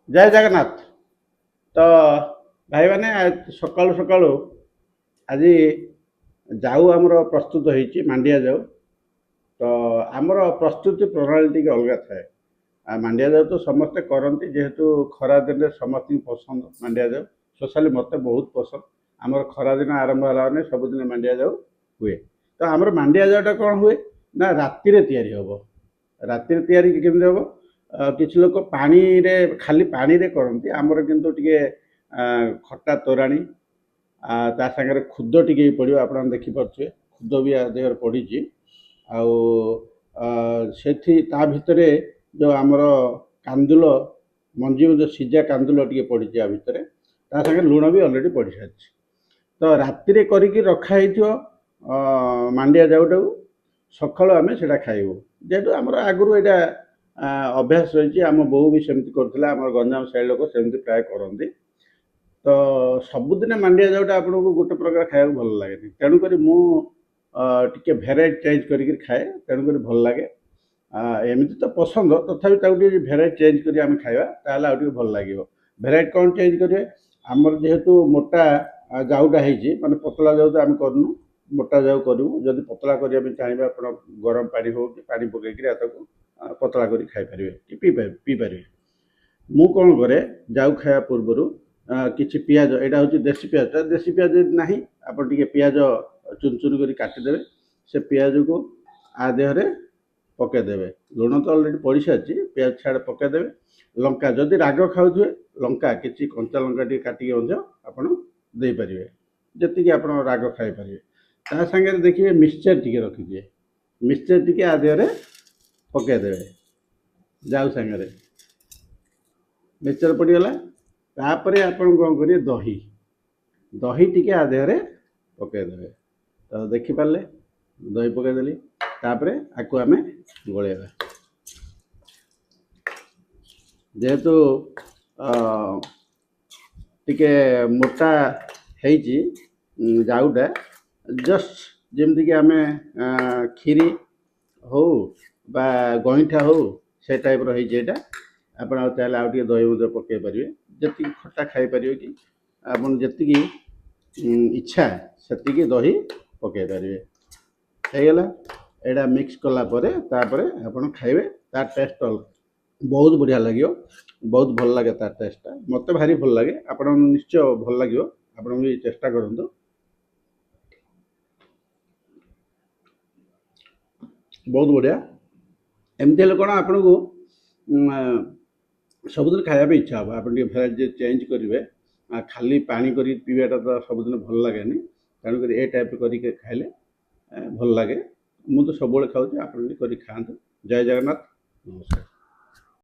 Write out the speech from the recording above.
जय जगन्नाथ। तो भाई मैंने सकाळु सकाळु आज जाऊ आमर प्रस्तुत होती मांडिया जाऊ। तो आमर प्रस्तुति प्रणाली टी अलग थाए। मांडिया जाऊ तो समस्ते करती जेहेतु खरा दिन समस्त पसंद मांडिया जाऊ स्पेशली मत बहुत पसंद। आमर खरा दिन आरंभ है सबुदिन मांडिया जाऊ हुए। तो आमर मांडिया जाऊटा कौन हुए ना राति हम राति केमती हम किसी लोग पानी रे खाली पानी रे करती आमर किंतु टिके खट्टा तोराणी ता सागर खुद टिके पड़ो आप देखिपे खुद भी देहर पड़ी से भितर जो आमर कांदुल मंजी जो सीजा कांदुल टिके पड़ी भितर ता सागे लुण भी अलरेडी पड़ सारी। तो राति करके रखाई मांडिया जाऊटा सकालु आम से खाइबू जेहेतु आमर आगुरी यहाँ अभ्यास रही आम बो भी सेमती करथिला आम गंजाम साइड लोक सेमती प्राय करती। तो सबुदिन मांडिया जाऊटा आपको गोटे प्रकार खाया भल लगे तेणुक मुझे भेराइट चेंज करके खाए तेणुक भल लगे एमती तो पसंद तथापि भेराइट चेंज कर खावा भल लगे। भेराइट कौन चेंज करेंगे आमर जेहेतु मोटा जाऊटा है माने पतला जाऊ तो आम करनु मोटा जाऊ करूँ जदि पतला करने चाहिए आप गरम पानी हो कि पानी पकईकि पतला कर खाईपारे कि पीपारे। मु कौन करे जाऊ खाया पूर्वर किसी पियाज यहाँ हूँ देशी पियाज ना आप पियाज चुन चुन कर काटिदेवे से पियाज को आ देहरे पकईदेवे लुण तो अलरेडी पड़ सारी पियाज छाड़ पकईदेवे लंका जदि राग खाऊे लंका किसी कंचा लंका टी काटिकी आपड़े जी आप राग खाईपारे ता सागर देखिए मिक्सचर टी रखिए मिक्सचर टी आ देहरे पकईदेवे जाऊ सागर मिक्सचर पड़गला तापर आप कौन करेंगे दही दही टी आ देहरे पकईदेवे तो देखिपारे दही पकईदेली तापर आपको आम गोलेबा जेहेतु टिके मोटा है जाऊटा जस्ट जमती कि आम खीरी हो बा गईठा हो से टाइप रहा आप चाहिए आउ टे दही पकई पारे जी खट्टा खाई पारे कि आप जी इच्छा से दही पकई पारे होगला यहाँ मिक्स कलापर आप खाइबे तार टेस्ट बहुत बढ़िया लगे बहुत भल लगे तार टेस्टा मत भारी भल लगे आप निश्चय भल लगे आप भी चेष्टा करूँ बहुत बढ़िया एमती कौन आपन को सबुदिन खाया इच्छा हम आप भेराइटी चेंज करेंगे खाली पानी कर पीवाटा तो सबुदिन भल लगे तेणुक ए टाइप करके खाइले भल लगे मुझे तो सब खाऊँ आप खाते। जय जगन्नाथ नमस्कार।